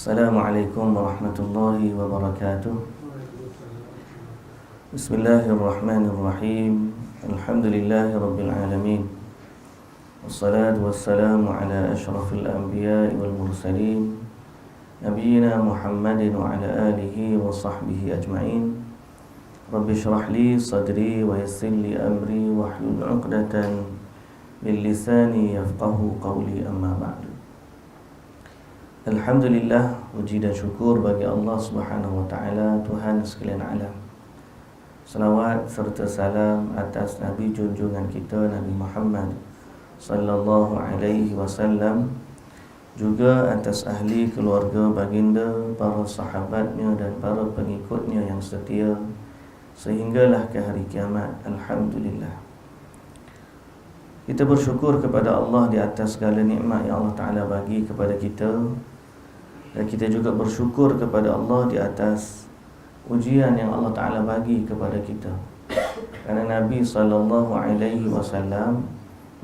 Assalamualaikum warahmatullahi wabarakatuh. Bismillahirrahmanirrahim. Alhamdulillahi rabbil alamin. Wassalatu wassalamu ala ashrafil anbiya'i wal mursalin, nabiyyina Muhammadin wa ala alihi wa sahbihi ajma'in. Rabbi shrah li sadri wa yassir li amri wahlul 'uqdatan min lisani yafqahu qawli, amma ba'du. Alhamdulillah, puji dan syukur bagi Allah Subhanahu wa taala, Tuhan sekalian alam. Salawat serta salam atas Nabi junjungan kita Nabi Muhammad sallallahu alaihi wasallam, juga atas ahli keluarga baginda, para sahabatnya dan para pengikutnya yang setia sehinggalah ke hari kiamat. Alhamdulillah, kita bersyukur kepada Allah di atas segala nikmat yang Allah Ta'ala bagi kepada kita. Dan kita juga bersyukur kepada Allah di atas ujian yang Allah Ta'ala bagi kepada kita. Kerana Nabi SAW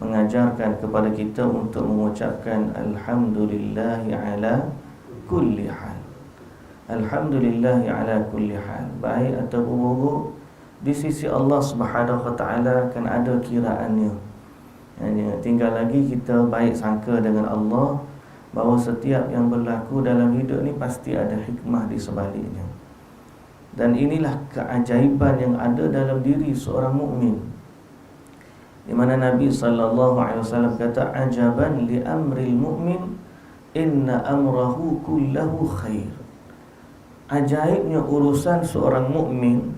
mengajarkan kepada kita untuk mengucapkan Alhamdulillahi ala kulli hal. Alhamdulillahi ala kulli hal, baik atau buruk, di sisi Allah Subhanahu wa Ta'ala kan ada kiraannya. Tinggal lagi kita baik sangka dengan Allah bahawa setiap yang berlaku dalam hidup ni pasti ada hikmah di sebaliknya. Dan inilah keajaiban yang ada dalam diri seorang mukmin, di mana Nabi SAW kata, ajaban li amril mu'min, inna amrahu kullahu khair. Ajaibnya urusan seorang mukmin,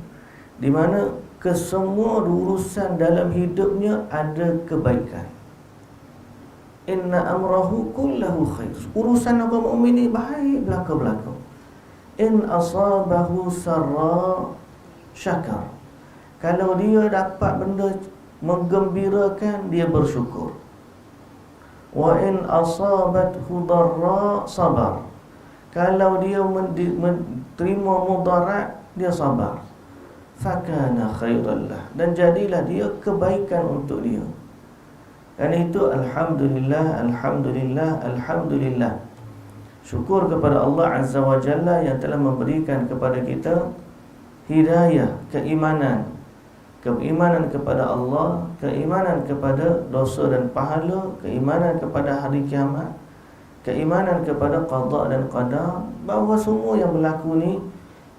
di mana kesemua urusan dalam hidupnya ada kebaikan. Inna amrahu kullahu khair. Urusan orang mukmin ni baik belaka-belaka. In asabahu sarra syakar. Kalau dia dapat benda menggembirakan, dia bersyukur. Wa in asabathu darra sabar. Kalau dia menerima mudarat, dia sabar. Fakana khairallah, dan jadilah dia kebaikan untuk dia. Kerana itu Alhamdulillah, Alhamdulillah, Alhamdulillah. Syukur kepada Allah Azza wa Jalla yang telah memberikan kepada kita hidayah, keimanan. Keimanan kepada Allah, keimanan kepada dosa dan pahala, keimanan kepada hari kiamat, keimanan kepada qada dan qadar, bahawa semua yang berlaku ni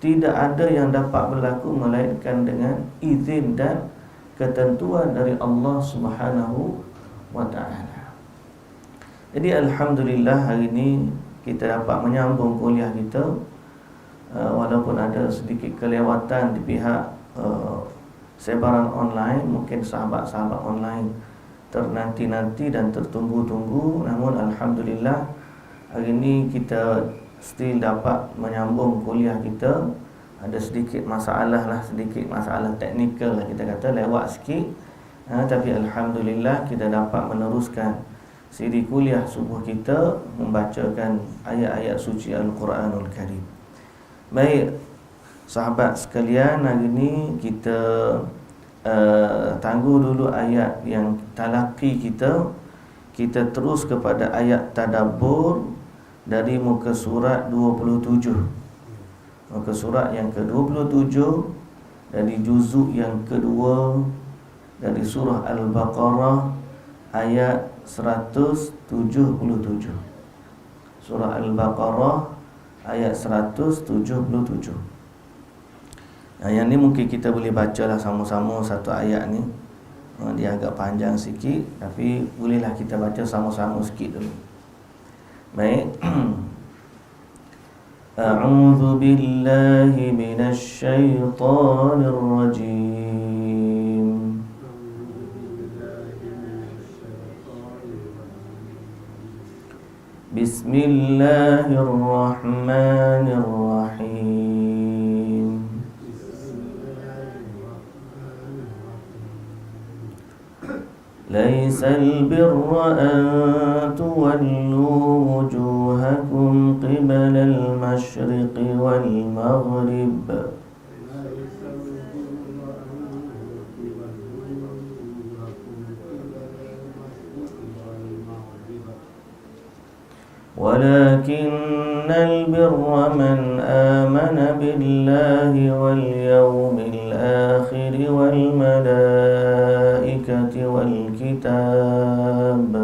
tidak ada yang dapat berlaku melainkan dengan izin dan ketentuan dari Allah Subhanahu wa ta'ala. Jadi Alhamdulillah, hari ini kita dapat menyambung kuliah kita, walaupun ada sedikit kelewatan di pihak sebaran online. Mungkin sahabat-sahabat online ternanti-nanti dan tertunggu-tunggu. Namun Alhamdulillah, hari ini kita still dapat menyambung kuliah kita. Ada sedikit masalah teknikal lah, kita kata lewat sikit. Tapi Alhamdulillah, kita dapat meneruskan siri kuliah subuh kita, membacakan ayat-ayat suci Al-Quranul Karim. Baik, sahabat sekalian, hari ini kita tangguh dulu ayat yang talaqi kita. Kita terus kepada ayat tadabbur dari muka surat 27. Muka surat yang ke-27 dari juzuk yang kedua dari surah Al-Baqarah ayat 177. Surah Al-Baqarah ayat 177. Yang ni mungkin kita boleh bacalah sama-sama satu ayat ni. Dia agak panjang sikit, tapi bolehlah kita baca sama-sama sikit dulu. Baik. A'udzu billahi minasy syaithanir rajim. Bismillahirrahmanirrahim. Laisal birra an tuwallu wujuhakum qibala al-masyriqi wal maghrib. ولكن albirra man amana billahi wal yawmil akhir wal malaikati wal kitab.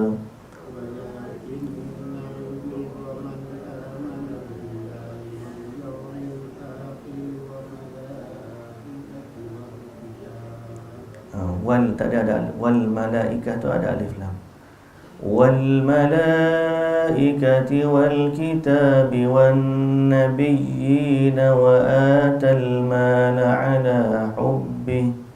Wal tak ada wal malaikah tu ada alif lam. Wal malaikati wal kitabi wan nabiyyin wa atal mala ala hubbi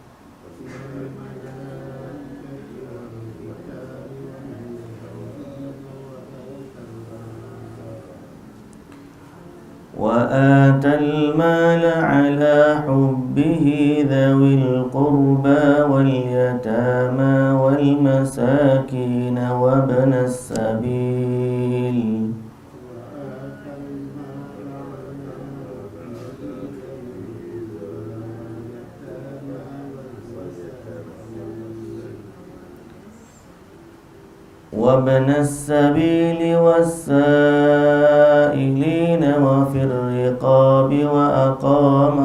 وآتى المال على حبه ذوي القربى واليتامى والمساكين وابن السبيل وابن السبيل والسائلين وفي الرقاب وأقام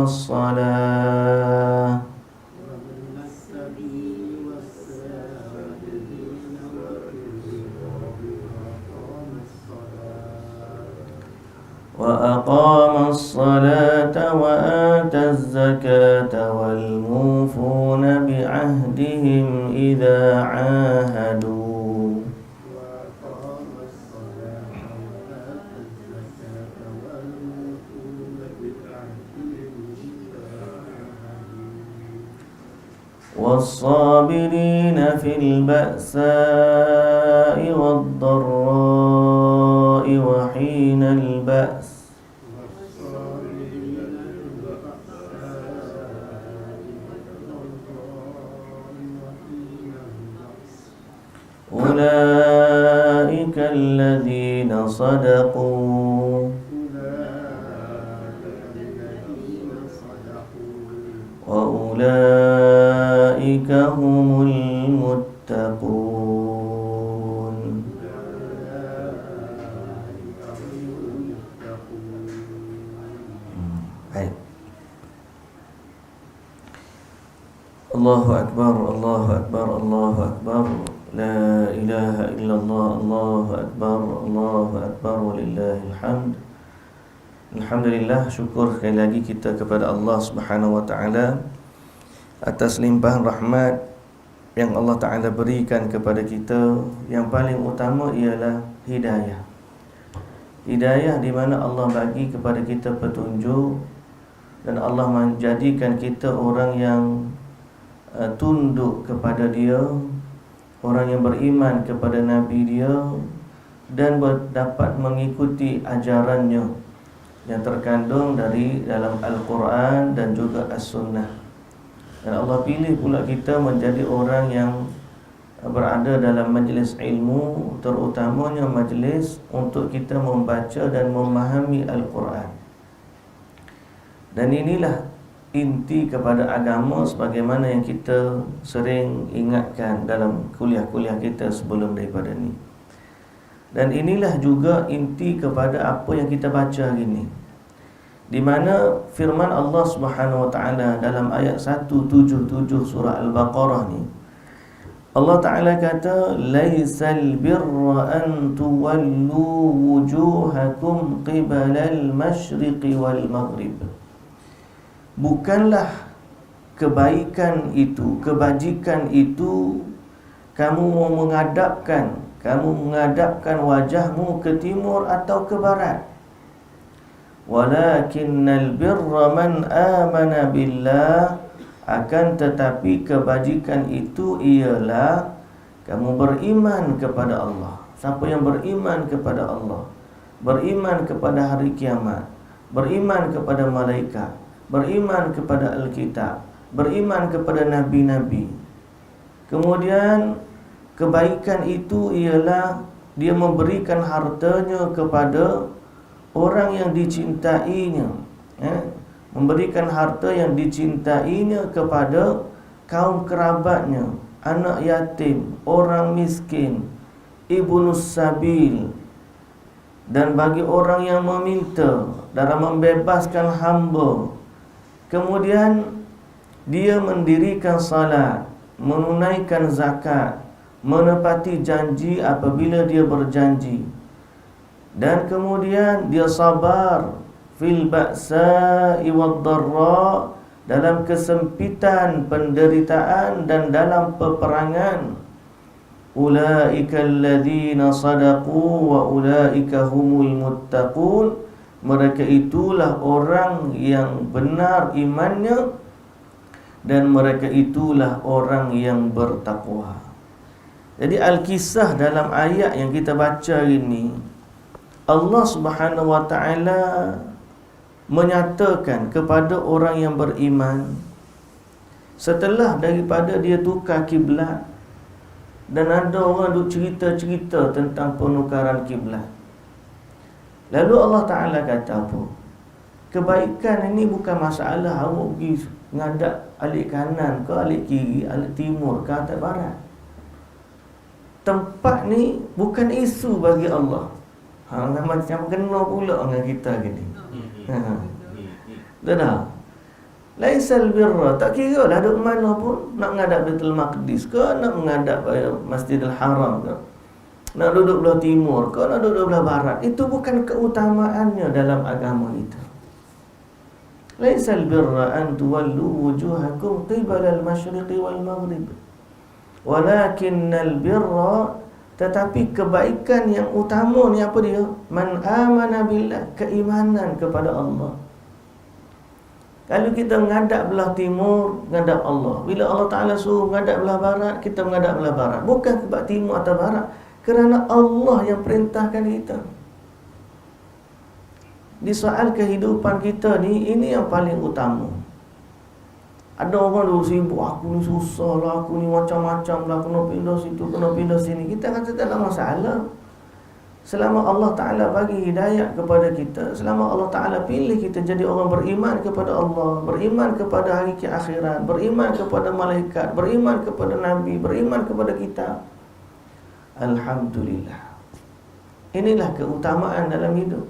الصلاة وآتى الزكاة والموفون بعهدهم إذا عاهدوا والصابرين في البأساء والضراء وحين البأس أولئك الذين صدقوا وأولئك هم المتقون. Baik. Allahu Akbar, Allahu Akbar, Allahu Akbar. La ilaha illallah, Allahu Akbar, Allahu Akbar, walillahil hamd. Alhamdulillah, syukur sekali lagi kita kepada Allah Subhanahu wa taala atas limpahan rahmat yang Allah Taala berikan kepada kita. Yang paling utama ialah hidayah. Hidayah di mana Allah bagi kepada kita petunjuk dan Allah menjadikan kita orang yang tunduk kepada Dia, orang yang beriman kepada Nabi Dia dan dapat mengikuti ajarannya yang terkandung dari dalam Al-Quran dan juga As-Sunnah. Dan Allah pilih pula kita menjadi orang yang berada dalam majlis ilmu, terutamanya majlis untuk kita membaca dan memahami Al-Quran. Dan inilah inti kepada agama sebagaimana yang kita sering ingatkan dalam kuliah-kuliah kita sebelum daripada ni. Dan inilah juga inti kepada apa yang kita baca hari ini, di mana firman Allah Subhanahu wa taala dalam ayat 177 surah Al-Baqarah ni, Allah Taala kata laisal birra an tuwallu wujuhakum qibalal masyriqi wal maghrib. Bukanlah kebaikan itu, kebajikan itu kamu menghadapkan wajahmu ke timur atau ke barat. Walakinnal birra man amana billah, akan tetapi kebajikan itu ialah kamu beriman kepada Allah. Siapa yang beriman kepada Allah, beriman kepada hari kiamat, beriman kepada malaikat, beriman kepada Alkitab, beriman kepada nabi-nabi. Kemudian kebaikan itu ialah dia memberikan hartanya kepada orang yang dicintainya, memberikan harta yang dicintainya kepada kaum kerabatnya, anak yatim, orang miskin, ibnus sabil, dan bagi orang yang meminta dalam membebaskan hamba, kemudian dia mendirikan salat, menunaikan zakat, menepati janji apabila dia berjanji, dan kemudian dia sabar fil ba'sa'i wad dharra, dalam kesempitan, penderitaan dan dalam peperangan. Ulaika alladzina sadaqu wa ulaika humul muttaqun. Mereka itulah orang yang benar imannya, dan mereka itulah orang yang bertakwa. Jadi Al-Kisah dalam ayat yang kita baca ini, Allah Subhanahu wa ta'ala menyatakan kepada orang yang beriman, setelah daripada dia tukar kiblat, dan ada orang duk cerita-cerita tentang penukaran kiblat, lalu Allah Ta'ala kata apa? Kebaikan ini bukan masalah awak pergi ngadap alik kanan ke alik kiri, alik timur ke atas barat. Tempat ni bukan isu bagi Allah. Macam kena pula dengan kita gini. Dah. Laisal birra, tak kira lah duduk mana pun, nak menghadap Baitul Maqdis ke, nak menghadap Masjidil Haram ke, nak duduk belah timur ke, nak duduk belah barat, itu bukan keutamaannya dalam agama kita. Laisal birra an tuwallu wujuhakum qibala al-masyriqi wal maghrib, walakinnal birra, tetapi kebaikan yang utama ni apa dia? Man amana billah, keimanan kepada Allah. Kalau kita menghadap belah timur, menghadap Allah. Bila Allah Ta'ala suruh menghadap belah barat, kita menghadap belah barat. Bukan sebab timur atau barat, kerana Allah yang perintahkan kita. Di soal kehidupan kita ni, ini yang paling utama. Ada orang dulu sibuk, aku ni susah lah, aku ni macam-macam lah, kena pindah situ, kena pindah sini. Kita kata tak ada masalah. Selama Allah Ta'ala bagi hidayat kepada kita, selama Allah Ta'ala pilih kita jadi orang beriman kepada Allah, beriman kepada hari akhirat, beriman kepada malaikat, beriman kepada Nabi, beriman kepada kita, alhamdulillah. Inilah keutamaan dalam hidup.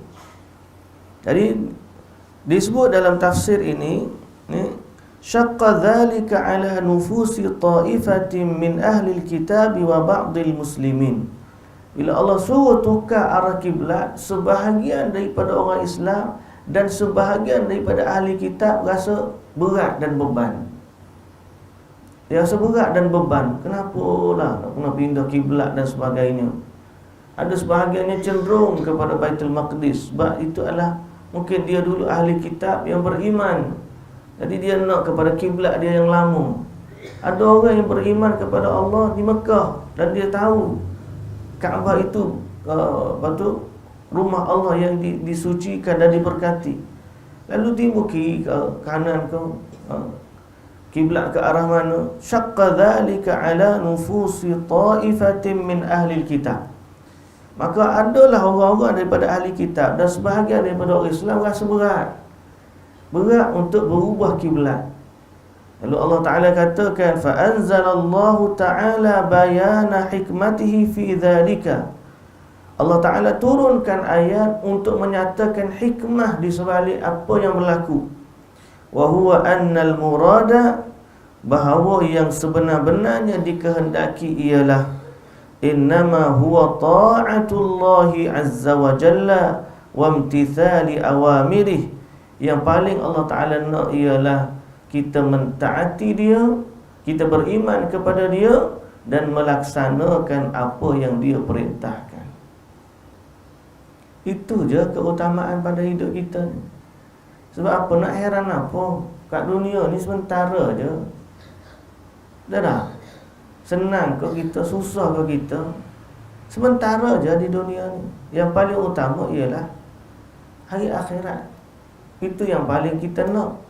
Jadi disebut dalam tafsir ini, syaqqa dzalika ala nufusi ta'ifatin min ahli alkitab wa ba'dil muslimin. Bila Allah suruh tukar arah kiblat, sebahagian daripada orang Islam dan sebahagian daripada ahli kitab rasa berat dan beban. Dia rasa berat dan beban. Kenapa lah nak kena pindah kiblat dan sebagainya? Ada sebahagiannya cenderung kepada Baitul Maqdis, sebab itu adalah mungkin dia dulu ahli kitab yang beriman, jadi dia nak kepada kiblat dia yang lama. Ada orang yang beriman kepada Allah di Mekah, dan dia tahu Kaabah itu rumah Allah yang disucikan dan diberkati. Lalu timur kiri ke kanan ke, kiblat ke arah mana? Syaqqa dzalika ala nufusi ta'ifatin min ahli kitab. Maka adalah orang-orang daripada ahli kitab dan sebahagian daripada orang Islam rasa berat untuk berubah kiblat. Lalu Allah Ta'ala katakan, fa'anzalallahu ta'ala bayana hikmatihi fi dhalika. Allah Ta'ala turunkan ayat untuk menyatakan hikmah di sebalik apa yang berlaku. Wa huwa annal murada, bahawa yang sebenar-benarnya dikehendaki ialah innama huwa ta'atullahi azza wa jalla wa imtithali awamirih. Yang paling Allah Ta'ala nak ialah kita mentaati dia, kita beriman kepada dia dan melaksanakan apa yang dia perintahkan. Itu je keutamaan pada hidup kita ni. Sebab apa nak heran apa? Kat dunia ni sementara je. Dah. Senang ke kita, susah ke kita, sementara je di dunia ni. Yang paling utama ialah hari akhirat. Itu yang paling kita nak.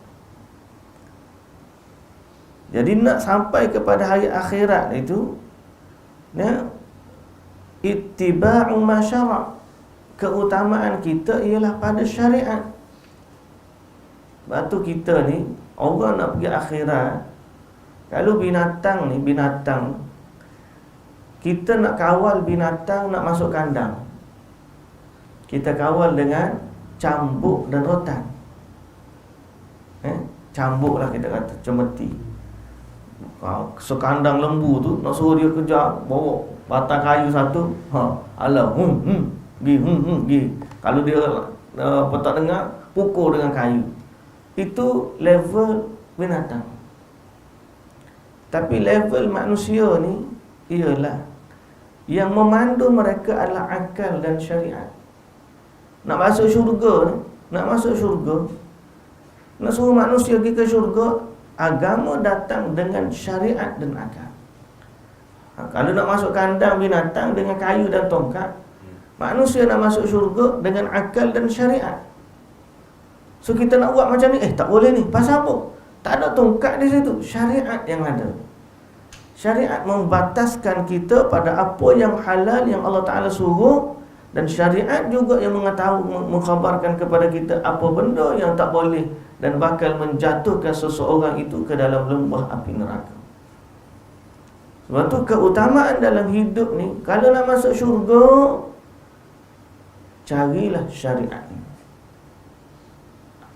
Jadi nak sampai kepada hari akhirat itu, ya, ittiba'u ma syara'. Keutamaan kita ialah pada syariat. Batu kita ni, orang nak pergi akhirat. Kalau binatang ni, kita nak kawal binatang nak masuk kandang. kita kawal dengan cambuk dan rotan. Cambuk lah kita kata, cemeti. Sekandang lembu tu nak suruh dia kejar, bawa batang kayu satu, alah, pergi. Kalau dia tak dengar, pukul dengan kayu. Itu level binatang. Tapi level manusia ni ialah yang memandu mereka adalah akal dan syariat. Nak masuk syurga ni, nak suruh manusia pergi ke syurga, agama datang dengan syariat dan akal. Kalau nak masuk kandang binatang dengan kayu dan tongkat, manusia nak masuk syurga dengan akal dan syariat. So kita nak buat macam ni, tak boleh ni. Pasal apa? Tak ada tongkat di situ. Syariat yang ada. Syariat membataskan kita pada apa yang halal yang Allah Ta'ala suruh, dan syariat juga yang mengkhabarkan kepada kita apa benda yang tak boleh dan bakal menjatuhkan seseorang itu ke dalam lembah api neraka. Sebab tu keutamaan dalam hidup ni, kalau nak masuk syurga, carilah syariat.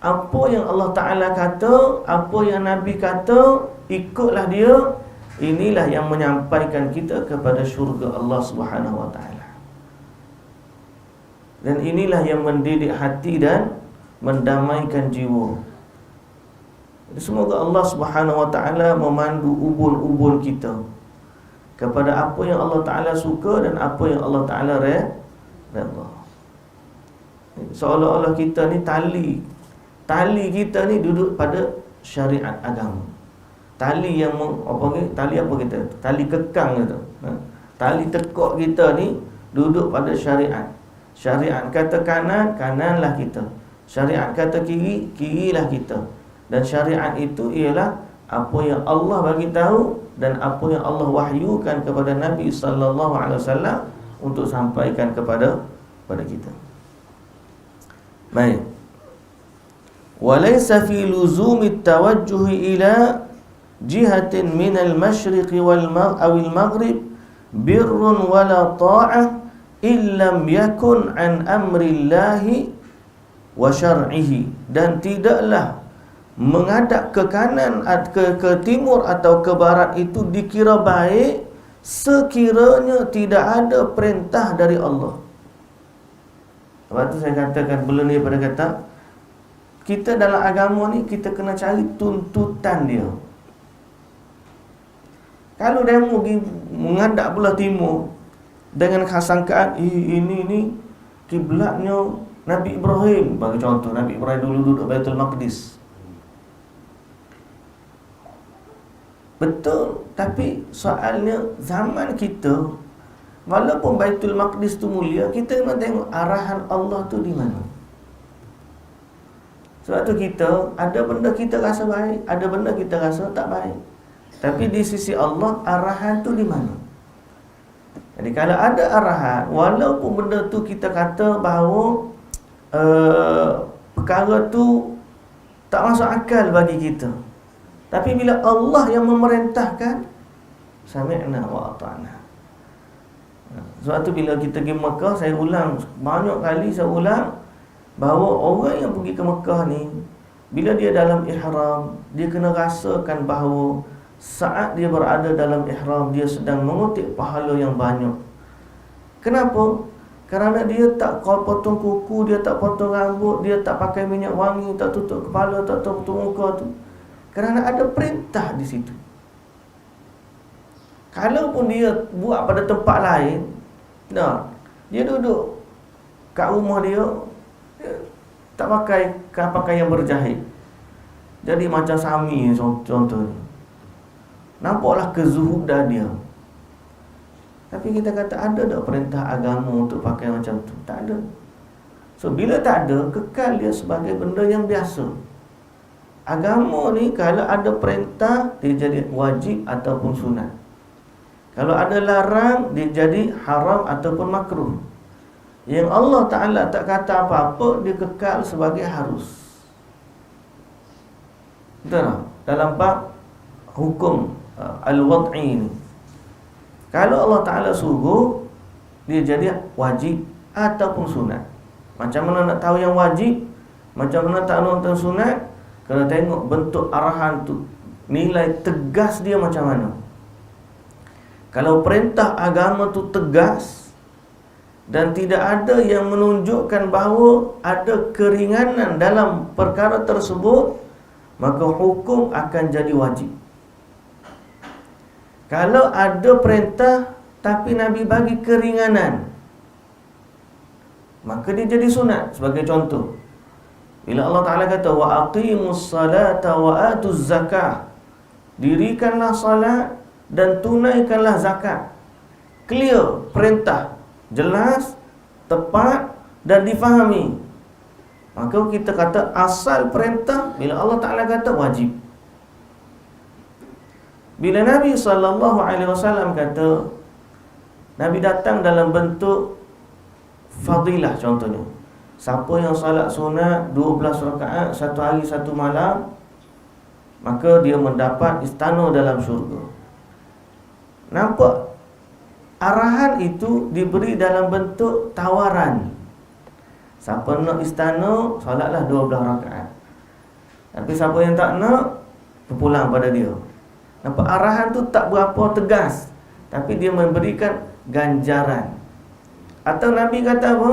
Apa yang Allah Ta'ala kata, apa yang Nabi kata, ikutlah dia. Inilah yang menyampaikan kita kepada syurga Allah Subhanahu Wa Ta'ala. Dan inilah yang mendidik hati dan mendamaikan jiwa. Semoga Allah Subhanahu Wa Ta'ala memandu ubun-ubun kita kepada apa yang Allah Ta'ala suka dan apa yang Allah Ta'ala redha. Seolah-olah kita ni tali kita ni duduk pada syariat agama. Tali yang tali apa kita? Tali kekang itu. Tali tekuk kita ni duduk pada syariat. Syariat kata kanan, kananlah kita. Syariat kata kiri, kirilah kita. Dan syariat itu ialah apa yang Allah bagi tahu dan apa yang Allah wahyukan kepada Nabi sallallahu alaihi wasallam untuk sampaikan kepada kita. Baik. Walaysa fi luzumi at-tawajjuh ila jihatin min al-masyriq wal maghrib birrun wala ta'ah illam yakun an amrillahi wa syar'ihi. Dan tidaklah menghadap ke kanan, ke timur atau ke barat itu dikira baik sekiranya tidak ada perintah dari Allah. Sebab tu saya katakan belum ni pada kata, kita dalam agama ni kita kena cari tuntutan dia. Kalau dia mau pergi menghadap belah timur dengan sangkaan ini kiblatnya Nabi Ibrahim, bagi contoh, Nabi Ibrahim dulu duduk Baitul Maqdis. Betul, tapi soalnya zaman kita, walaupun Baitul Maqdis tu mulia, kita kena tengok arahan Allah tu di mana. Sebab tu kita, ada benda kita rasa baik, ada benda kita rasa tak baik. Tapi di sisi Allah, arahan tu di mana? Jadi kalau ada arahan, walaupun benda tu kita kata bahawa perkara tu tak masuk akal bagi kita, tapi bila Allah yang memerintahkan, sami'na wa ata'na. Sebab tu bila kita pergi Mekah, saya ulang banyak kali, saya ulang bahawa orang yang pergi ke Mekah ni, bila dia dalam ihram, dia kena rasakan bahawa saat dia berada dalam ihram, dia sedang mengutip pahala yang banyak. Kenapa? Kerana dia tak potong kuku, dia tak potong rambut, dia tak pakai minyak wangi, tak tutup kepala, tak tutup muka tu. Kerana ada perintah di situ. Kalaupun dia buat pada tempat lain, dia duduk kat rumah dia tak pakai pakaian berjahit, jadi macam Sami contohnya, nampaklah kezuhudan dia. Tapi kita kata ada tak perintah agama untuk pakai macam tu? Tak ada. So bila tak ada, kekal dia sebagai benda yang biasa. Agama ni kalau ada perintah, dia jadi wajib ataupun sunat. Kalau ada larang, dia jadi haram ataupun makruh. Yang Allah Ta'ala tak kata apa-apa, dia kekal sebagai harus. Betul tak? Dalam bab hukum al-wad'i ni, kalau Allah Ta'ala suruh, dia jadi wajib ataupun sunat. Macam mana nak tahu yang wajib? Macam mana tak tahu tentang sunat? Kena tengok bentuk arahan tu, nilai tegas dia macam mana. Kalau perintah agama tu tegas dan tidak ada yang menunjukkan bahawa ada keringanan dalam perkara tersebut, maka hukum akan jadi wajib. Kalau ada perintah tapi Nabi bagi keringanan, maka dia jadi sunat. Sebagai contoh, bila Allah Ta'ala kata wa aqimus salata wa atuz zakah, dirikanlah salat dan tunaikanlah zakat. Clear perintah, jelas, tepat dan difahami. Maka kita kata asal perintah bila Allah Ta'ala kata wajib. Bila Nabi SAW kata, Nabi datang dalam bentuk fadilah contohnya. Siapa yang salat sunat 12 rakaat satu hari satu malam, maka dia mendapat istana dalam syurga. Nampak? Arahan itu diberi dalam bentuk tawaran. Siapa nak istana, salatlah 12 rakaat. Tapi siapa yang tak nak, berpulang pada dia. Nampak? Arahan tu tak berapa tegas, tapi dia memberikan ganjaran. Atau Nabi kata apa?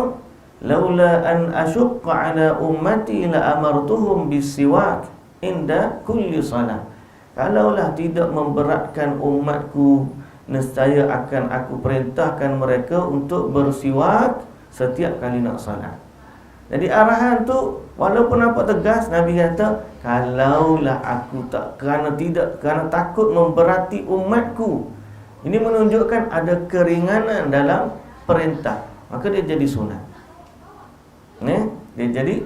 Laula an asyqa ala ummati la amartuhum bisiwak inda kulli salat. Kalaulah tidak memberatkan umatku, nescaya akan aku perintahkan mereka untuk bersiwak setiap kali nak salat. Jadi arahan tu walaupun nampak tegas, Nabi kata kalaulah aku tak, kerana takut memberati umatku. Ini menunjukkan ada keringanan dalam perintah, maka dia jadi sunat. Dia jadi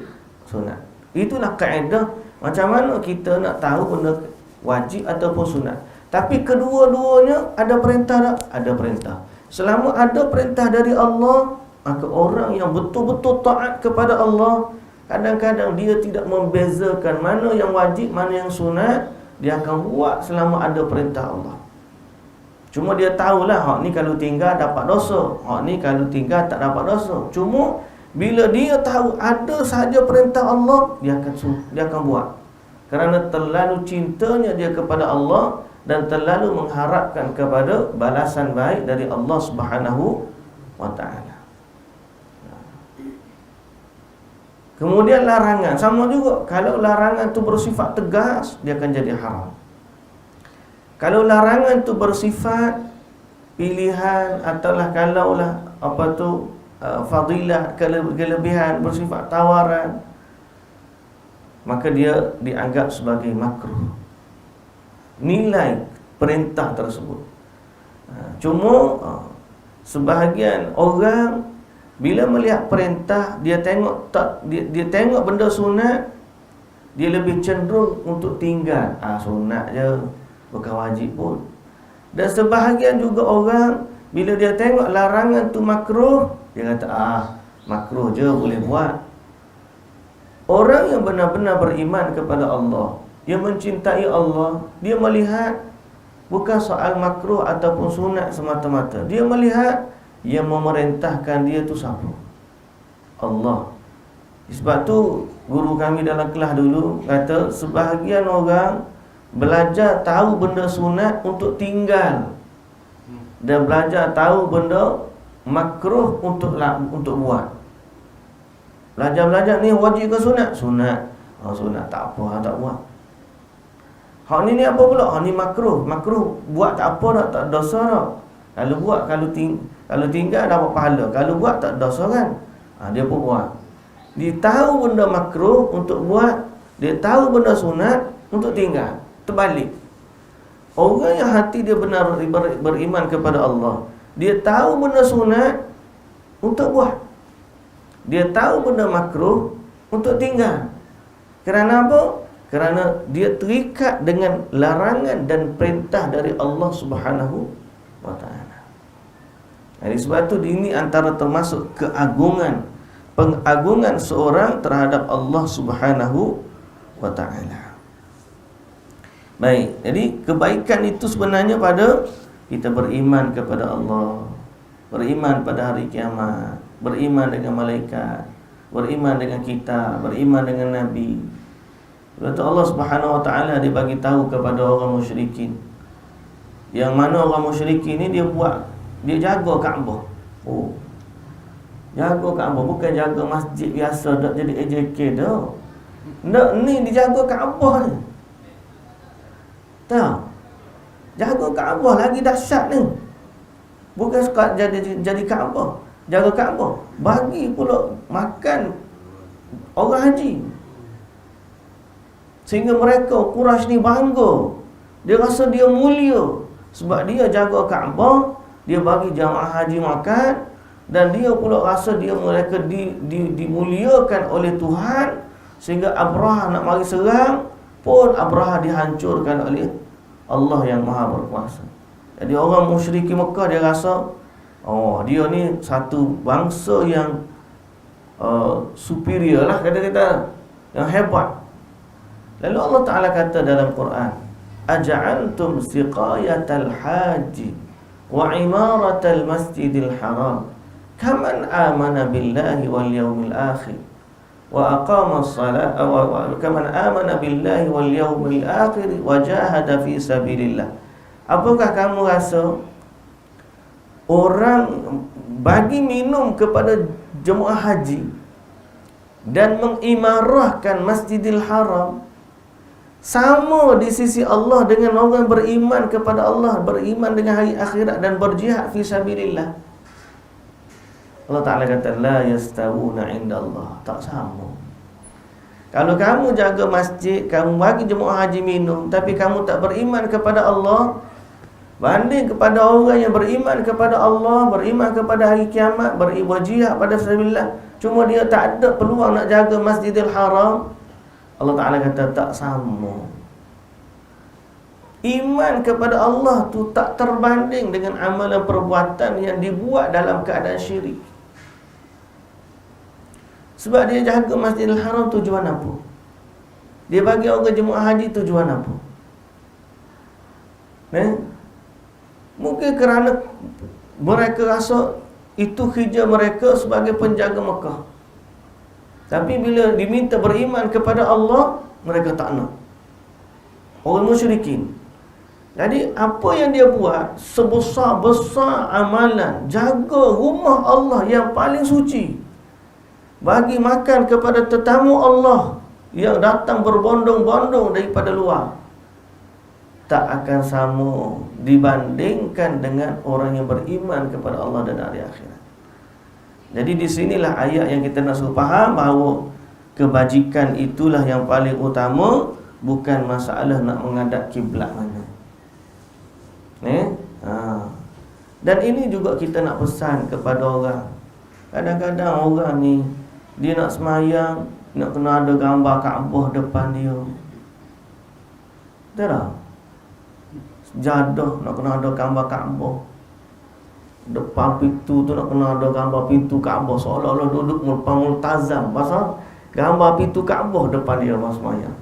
sunat. Itulah kaedah macam mana kita nak tahu benda wajib ataupun sunat. Tapi kedua-duanya ada perintah tak? Ada perintah. Selama ada perintah dari Allah, maka orang yang betul-betul taat kepada Allah, kadang-kadang dia tidak membezakan mana yang wajib, mana yang sunat. Dia akan buat selama ada perintah Allah. Cuma dia tahulah, hak ni kalau tinggal dapat dosa, hak ni kalau tinggal tak dapat dosa. Cuma bila dia tahu ada sahaja perintah Allah, dia akan buat. Kerana terlalu cintanya dia kepada Allah dan terlalu mengharapkan kepada balasan baik dari Allah Subhanahu wa ta'ala. Kemudian larangan, sama juga. Kalau larangan itu bersifat tegas, dia akan jadi haram. Kalau larangan itu bersifat pilihan, ataulah kalaulah fadilah, kelebihan, bersifat tawaran, maka dia dianggap sebagai makruh. Nilai perintah tersebut. Cuma sebahagian orang bila melihat perintah, dia tengok tengok benda sunat, dia lebih cenderung untuk tinggal. Sunat je, bukan wajib pun. Dan sebahagian juga orang bila dia tengok larangan tu makruh, dia kata makruh je, boleh buat. Orang yang benar-benar beriman kepada Allah, dia mencintai Allah, dia melihat bukan soal makruh ataupun sunat semata-mata. Dia melihat yang memerintahkan dia tu siapa? Allah. Sebab tu guru kami dalam kelas dulu kata sebahagian orang belajar tahu benda sunat untuk tinggal, dan belajar tahu benda makruh untuk buat. Belajar ni wajib ke sunat? Sunat. Sunat tak apa, tak buat. Hak ni apa pula? Ni makruh. Makruh buat tak apa tak dosa tak. Kalau buat, kalau tinggal dapat pahala. Kalau buat tak dosa kan. Dia pun buat. Dia tahu benda makruh untuk buat, dia tahu benda sunat untuk tinggal. Terbalik. Orang yang hati dia benar beriman kepada Allah, dia tahu benda sunat untuk buat, dia tahu benda makruh untuk tinggal. Kerana apa? Kerana dia terikat dengan larangan dan perintah dari Allah Subhanahu wa ta'ala. Jadi sebab tu ini antara termasuk pengagungan seorang terhadap Allah Subhanahu wa ta'ala. Baik, jadi kebaikan itu sebenarnya pada kita beriman kepada Allah, beriman pada hari kiamat, beriman dengan malaikat, beriman dengan kitab, beriman dengan Nabi. Lepas tu Allah Subhanahu Wa Taala dia bagi tahu kepada orang musyrikin, yang mana orang musyrikin ni dia jaga Kaabah. Oh, jaga Kaabah, bukan jaga masjid biasa tak jadi AJK dah. Nak ni dijaga Kaabah ni. Tahu? Jaga Kaabah lagi dahsyat ni. Bukan sekadar jadi Kaabah, jaga Kaabah, bagi pula makan orang haji. Sehingga mereka Quraisy ni bangga. Dia rasa dia mulia sebab dia jaga Kaabah, dia bagi jamaah haji makan, dan dia pula rasa mereka dimuliakan oleh Tuhan. Sehingga Abraha nak mari serang pun Abraha dihancurkan oleh Allah yang Maha Berkuasa. Jadi orang musyrikin Mekah dia rasa, oh, dia ni satu bangsa yang superior lah, kata-kata, yang hebat. Lalu Allah Ta'ala kata dalam Quran, aja'antum siqayatal haji wa imaratal masjidil haram kaman amana billahi wal yawmil akhir wa aqama as-salat wa kaman amana billahi wal yawmil akhir wa jahada fi sabilillah. Apakah kamu rasa orang bagi minum kepada jemaah haji dan mengimarahkan Masjidil Haram sama di sisi Allah dengan orang beriman kepada Allah, beriman dengan hari akhirat dan berjihad fi sabilillah? Allah Ta'ala kata, la yastawuna indallah, tak sama. Kalau kamu jaga masjid, kamu bagi jemaah haji minum, tapi kamu tak beriman kepada Allah, banding kepada orang yang beriman kepada Allah, beriman kepada hari kiamat, berjihad pada sabilillah, cuma dia tak ada peluang nak jaga Masjidil Haram, Allah Ta'ala kata tak sama. Iman kepada Allah tu tak terbanding dengan amalan perbuatan yang dibuat dalam keadaan syirik. Sebab dia jaga Masjidil Haram tujuan apa? Dia bagi orang jemaah haji tujuan apa? Mungkin kerana mereka rasa itu kerja mereka sebagai penjaga Mekah. Tapi bila diminta beriman kepada Allah, mereka tak nak. Orang musyrikin. Jadi apa yang dia buat, sebesar-besar amalan, jaga rumah Allah yang paling suci, bagi makan kepada tetamu Allah yang datang berbondong-bondong daripada luar, tak akan sama dibandingkan dengan orang yang beriman kepada Allah dan hari akhirat. Jadi di sinilah ayat yang kita nak suruh faham bahawa kebajikan itulah yang paling utama, bukan masalah nak menghadap kiblat mana. Dan ini juga kita nak pesan kepada orang. Kadang-kadang orang ni dia nak semayang, nak kena ada gambar Kaabah depan dia. Betul tak? Sejadah nak kena ada gambar Kaabah. Depan pintu tu nak kena ada gambar pintu Kaabah, seolah-olah duduk multazam pasal gambar pintu Kaabah depan dia masa semayang.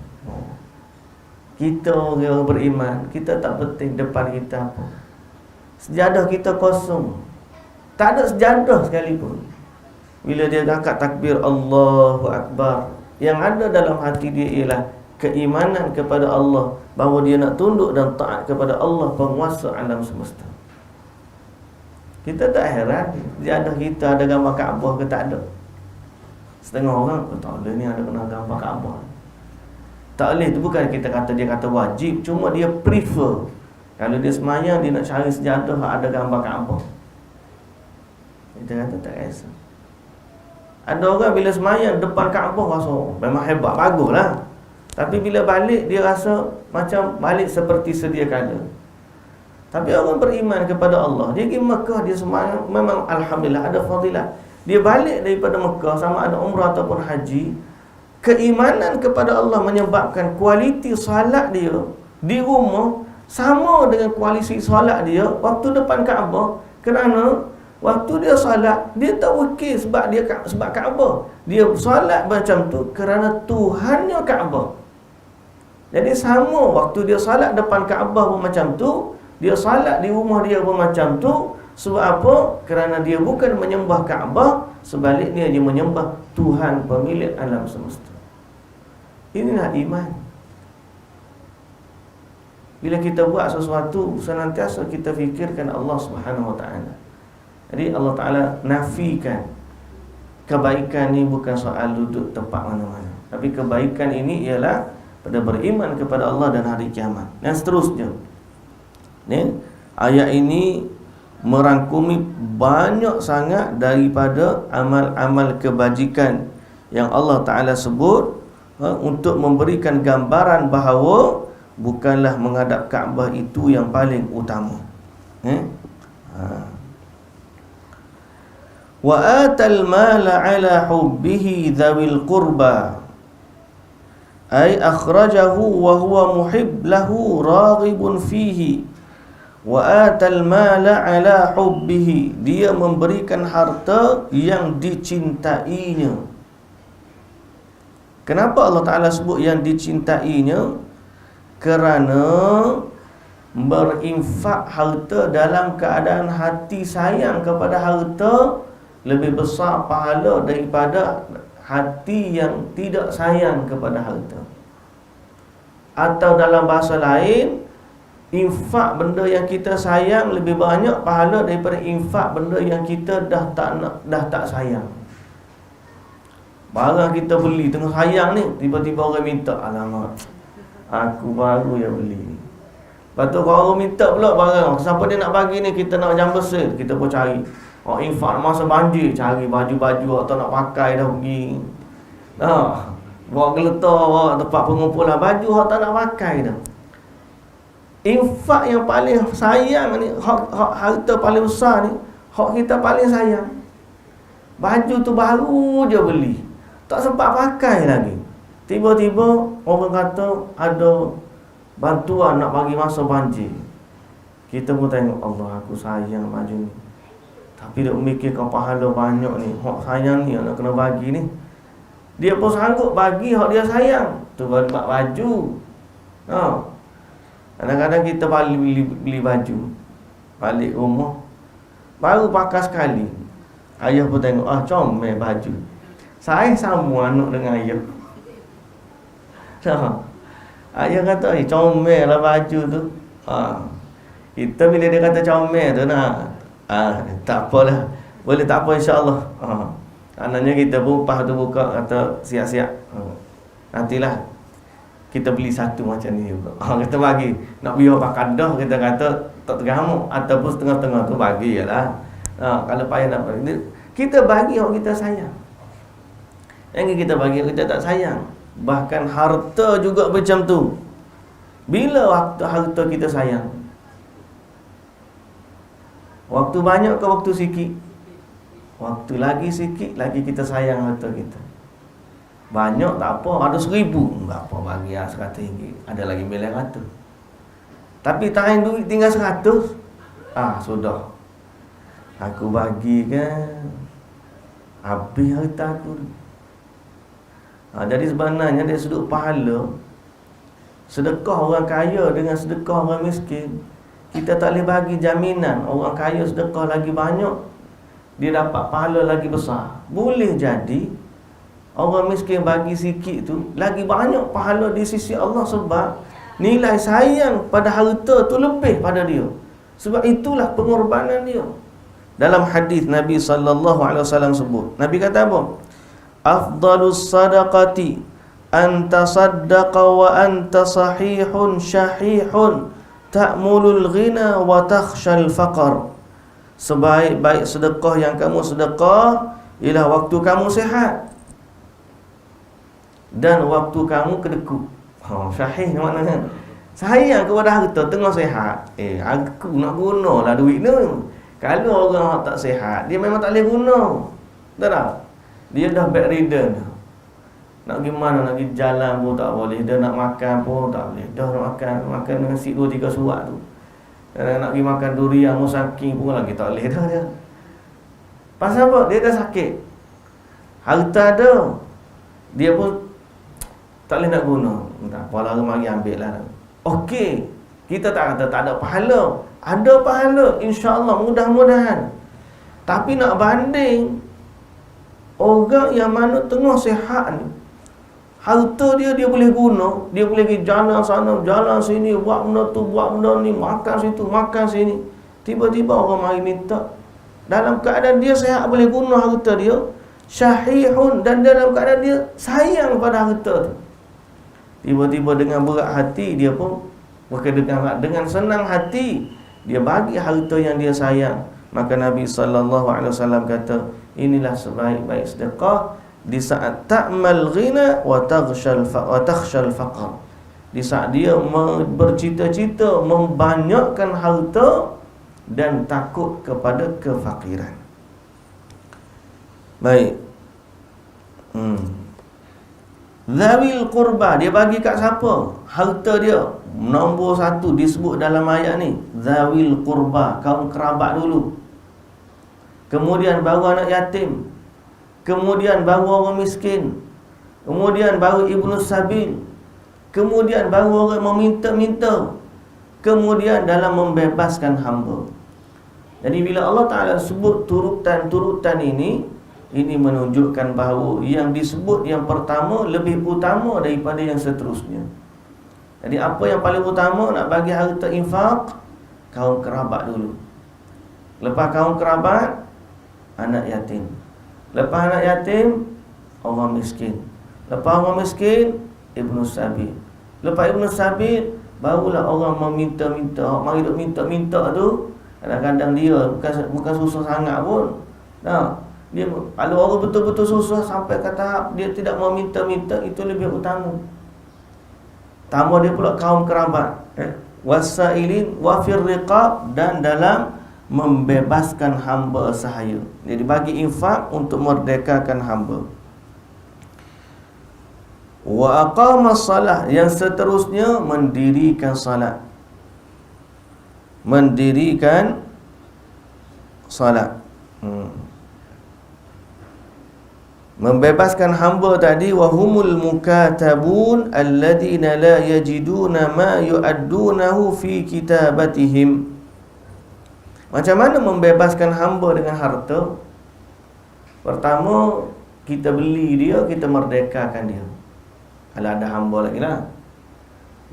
Kita orang beriman, kita tak penting depan kita apa. Sejadah kita kosong, tak ada sejadah sekalipun. Bila dia angkat takbir Allahu Akbar, yang ada dalam hati dia ialah keimanan kepada Allah, bahawa dia nak tunduk dan taat kepada Allah, penguasa alam semesta. Kita tak heran sejadah kita ada gambar Kaabah ke tak ada. Setengah orang tak boleh ni ada kena gambar Kaabah. Tak boleh tu bukan kita kata dia kata wajib, cuma dia prefer. Kalau dia semayang, dia nak cari sejadah ada gambar Kaabah, kita kata tak rasa. Ada orang bila semayang depan Kaabah rasa memang hebat, baguslah. Tapi bila balik dia rasa macam balik seperti sedia kala. Tapi orang beriman kepada Allah, dia pergi Mekah, dia semayang, memang alhamdulillah ada fadilah. Dia balik daripada Mekah, sama ada umrah ataupun haji, keimanan kepada Allah menyebabkan kualiti salat dia di rumah sama dengan kualiti salat dia waktu depan Kaabah. Kerana waktu dia salat, dia tak wakil sebab Kaabah. Dia salat macam tu kerana Tuhannya Kaabah. Jadi sama waktu dia salat depan Kaabah pun macam tu, dia salat di rumah dia pun macam tu, Sebab apa? Kerana dia bukan menyembah Kaabah, sebaliknya dia menyembah Tuhan pemilik alam semesta. Inilah iman. Bila kita buat sesuatu, senantiasa kita fikirkan Allah Subhanahu Wa Taala. Jadi Allah Taala nafikan kebaikan ni bukan soal duduk tempat mana-mana, tapi kebaikan ini ialah pada beriman kepada Allah dan hari kiamat. Dan seterusnya. Ni ayat ini merangkumi banyak sangat daripada amal-amal kebajikan yang Allah Ta'ala sebut untuk memberikan gambaran bahawa bukanlah menghadap Kaabah itu yang paling utama. Wa atal mala ala hubbihi dhawil qurba, ay akhrajahu wa huwa muhib lahu raghibun fihi. Wa atal mala ala hubbihi, dia memberikan harta yang dicintainya. Kenapa Allah Ta'ala sebut yang dicintainya? Kerana berinfak harta dalam keadaan hati sayang kepada harta lebih besar pahala daripada hati yang tidak sayang kepada harta. Atau dalam bahasa lain, infak benda yang kita sayang lebih banyak pahala daripada infak benda yang kita dah tak sayang. Barang kita beli tengah sayang ni, tiba-tiba orang minta, alamak, aku baru yang beli. Lepas tu orang minta pula barang, siapa dia nak bagi ni, kita nak jam besar, kita pun cari. Infak masa banjir, cari baju-baju atau nak pakai dah pergi. Bawa geletar, bawa tempat pengumpulan baju hak tak nak pakai dah. Infak yang paling sayang ni, harta paling besar ni, hak kita paling sayang. Baju tu baru je beli, tak sempat pakai lagi. Tiba-tiba orang kata ada bantuan nak bagi masa banjir. Kita pun tengok, Allah, aku sayang baju ni, tapi dia memikirkan pahala banyak ni. Hak sayang ni nak kena bagi ni, dia pun sanggup bagi hak dia sayang. Tu buat baju. Kadang-kadang kita beli baju, balik rumah, baru pakai sekali, ayah pun tengok, comel baju. Saya sama anak dengan ayah. Ayah kata, comel lah baju tu. Kita bila dia kata comel tu tak apalah, boleh tak apa, insyaAllah. Anaknya kita pun lepas tu buka, kata siap-siap, nantilah kita beli satu macam ni juga. Kita bagi, nak biar pakai dah, kita kata tak tergamuk, ataupun setengah-setengah tu bagi je lah. Kalau payah nak bagi, kita bagi orang kita sayang. Yang kita bagi orang kita tak sayang. Bahkan harta juga macam tu. Bila waktu harta kita sayang? Waktu banyak ke waktu sikit? Waktu lagi sikit, lagi kita sayang harta kita. Banyak tak apa, ada 1,000, tak apa, bagi lah RM100, ada lagi RM900. Tapi tangan duit tinggal 100, sudah, aku bagi kan, habis harta aku. Jadi sebenarnya dari sudut pahala, sedekah orang kaya dengan sedekah orang miskin, kita tak boleh bagi jaminan orang kaya sedekah lagi banyak, dia dapat pahala lagi besar. Boleh jadi orang miskin bagi sikit tu lagi banyak pahala di sisi Allah, sebab nilai sayang pada harta tu lebih pada dia. Sebab itulah pengorbanan dia. Dalam hadis Nabi SAW sebut, Nabi kata apa? Afdalus sadaqati an tasaddaqa wa anta sahihun syahihun ta'mulul ghina wa takhshal faqr. Sebaik-baik sedekah yang kamu sedekah ialah waktu kamu sihat dan waktu kamu kedekut. Syahih maknanya sayang kepada harta tengah sihat. Aku nak gunalah duit ni. Kalau orang tak sihat, dia memang tak boleh guna. Betul tak? Dia dah bedridden. Nak pergi mana, nak pergi jalan pun tak boleh. Dia nak makan pun tak boleh. Dah nak makan nasi 2-3 surat tu. Nak pergi makan durian musaki pun lagi tak boleh dah dia. Pasal apa? Dia dah sakit. Harta ada, dia pun tak boleh nak guna. Tak apa lah, mari ambil lah. Okey, Kita tak kata tak ada pahala. Ada pahala, insya-Allah, mudah-mudahan. Tapi nak banding orang yang mana tengah sihat ni, harta dia boleh guna, dia boleh pergi jalan sana, jalan sini, buat benda tu, buat benda ni, makan situ, makan sini. Tiba-tiba orang mari minta. Dalam keadaan dia sihat boleh guna harta dia, syahihun, dan dalam keadaan dia sayang pada harta tu. Tiba-tiba dengan berat hati dia pun dengan senang hati dia bagi harta yang dia sayang. Maka Nabi SAW kata, inilah sebaik-baik sedekah di saat ta'mal ghina wa takhshal faqr. Di saat dia bercita-cita membanyakkan harta dan takut kepada kefakiran. Baik. Zawil qurba, dia bagi kat siapa? Harta dia nombor 1 disebut dalam ayat ni, zawil qurba, kaum kerabat dulu. Kemudian baru anak yatim. Kemudian baru orang miskin. Kemudian baru ibnu sabil. Kemudian baru orang meminta-minta. Kemudian dalam membebaskan hamba. Jadi bila Allah Ta'ala sebut turutan-turutan ini menunjukkan bahawa yang disebut yang pertama lebih utama daripada yang seterusnya. Jadi apa yang paling utama nak bagi harta infak? Kaum kerabat dulu. Lepas kaum kerabat, anak yatim. Lepas anak yatim, orang miskin. Lepas orang miskin, ibnu sabil. Lepas ibnu sabil, barulah orang meminta-minta. Mari duk minta-minta tu, kadang-kadang dia bukan susah sangat pun. Nah, dia kalau orang betul-betul susah sampai ke tahap dia tidak mau minta-minta, itu lebih utama. Tambah dia pula kaum kerabat, wasailin wa fir riqab, dan dalam membebaskan hamba sahaya. Jadi bagi infak untuk merdekakan hamba. Wa aqamas salah, yang seterusnya mendirikan salat. Mendirikan salat. Membebaskan hamba tadi, wahumul mukatabun alladhina la yajiduna ma yu'addunahu fi kitabatihim. Macam mana membebaskan hamba dengan harta? Pertama, kita beli dia, kita merdekakan dia. Kalau ada hamba lagi lah.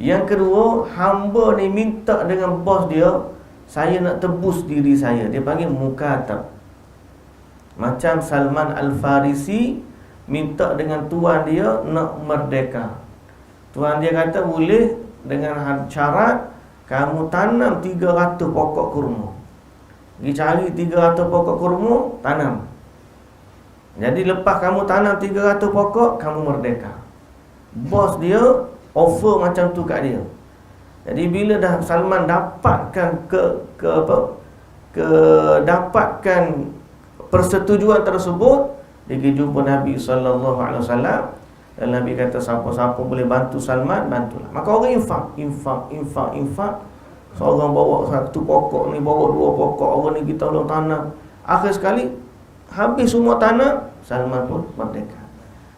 Yang kedua, hamba ni minta dengan bos dia, saya nak tebus diri saya. Dia panggil mukatab. Macam Salman Al-Farisi minta dengan tuan dia nak merdeka. Tuan dia kata boleh dengan syarat kamu tanam 300 pokok kurma. Pergi cari 300 pokok kurma, tanam. Jadi lepas kamu tanam 300 pokok, kamu merdeka. Bos dia offer macam tu kat dia. Jadi bila dah Salman dapatkan dapatkan persetujuan tersebut, dia pergi jumpa Nabi SAW, dan Nabi kata siapa-siapa boleh bantu Salman, bantulah. Maka orang infak. Seorang bawa 1 pokok ni, bawa 2 pokok, orang ni kita tolong tanam. Akhir sekali habis semua tanam, Salman pun merdeka.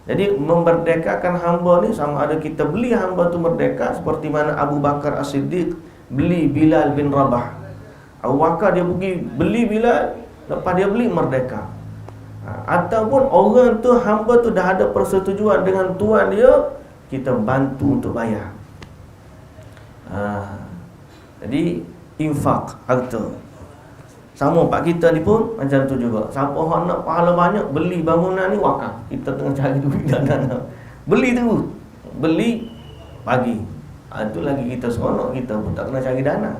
Jadi memerdekakan hamba ni sama ada kita beli hamba tu merdeka, seperti mana Abu Bakar As-Siddiq beli Bilal bin Rabah. Abu Bakar dia pergi beli Bilal, lepas dia beli merdeka. Ataupun orang tu, hamba tu dah ada persetujuan dengan tuan dia, kita bantu untuk bayar. Jadi infak harta. Sama pak kita ni pun macam tu juga. Siapa yang nak pahala banyak, beli bangunan ni wakaf. Kita tengah cari duit dana. Beli tu, beli bagi. Itu lagi kita seronok, kita pun tak kena cari dana.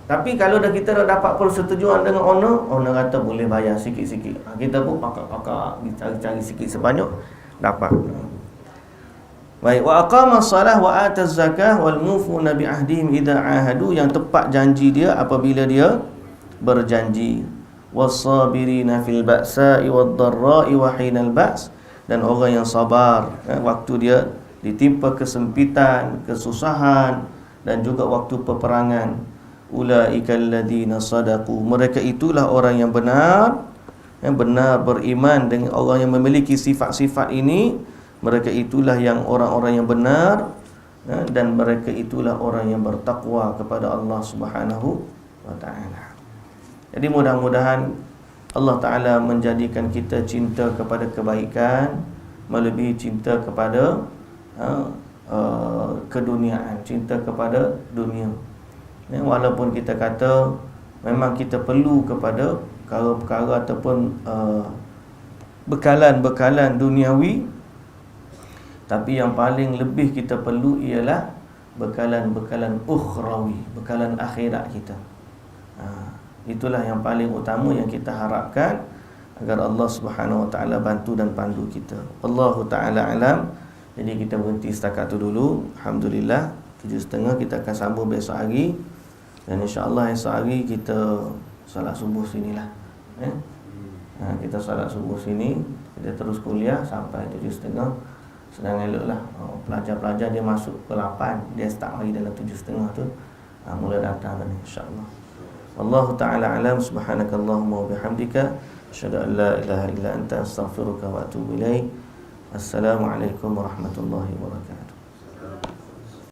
Tapi kalau dah kita dah dapat persetujuan dengan owner kata boleh bayar sikit-sikit, kita pun pakak-pakak cari-cari sikit sebanyak dapat. Baik, wa aqamas salah wa ataz zakah wal mufuna bi ahdihim idza ahadu, yang tepat janji dia apabila dia berjanji. Was-sabirina fil ba'sa'i wad-dharra'i wa hinal ba's, dan orang yang sabar waktu dia ditimpa kesempitan, kesusahan, dan juga waktu peperangan. Ulaikal ladzina sadaqu, mereka itulah orang yang benar beriman dengan orang yang memiliki sifat-sifat ini. Mereka itulah yang orang-orang yang benar dan mereka itulah orang yang bertakwa kepada Allah Subhanahu wa taala. Jadi mudah-mudahan Allah Taala menjadikan kita cinta kepada kebaikan melebihi cinta kepada keduniaan, cinta kepada dunia. Walaupun kita kata memang kita perlu kepada perkara-perkara ataupun bekalan-bekalan duniawi, tapi yang paling lebih kita perlu ialah bekalan-bekalan ukhrawi, bekalan akhirat kita. Itulah yang paling utama yang kita harapkan agar Allah Subhanahu wa taala bantu dan pandu kita. Allahu taala alam. Jadi kita berhenti setakat tu dulu. Alhamdulillah 7.30 kita akan sambung besok hari. Dan insya-Allah esok hari kita salat subuh sinilah. Kita salat subuh sini, kita terus kuliah sampai 7.30. Sedang eloklah pelajar-pelajar dia masuk ke 8, dia start hari dalam 7.30 tu. Mula datang insya-Allah. Wallahu ta'ala alam. Subhanakallahumma wa bihamdika asyhadu an la ilaha illa anta astaghfiruka wa atubu ilaik. Assalamualaikum warahmatullahi wabarakatuh.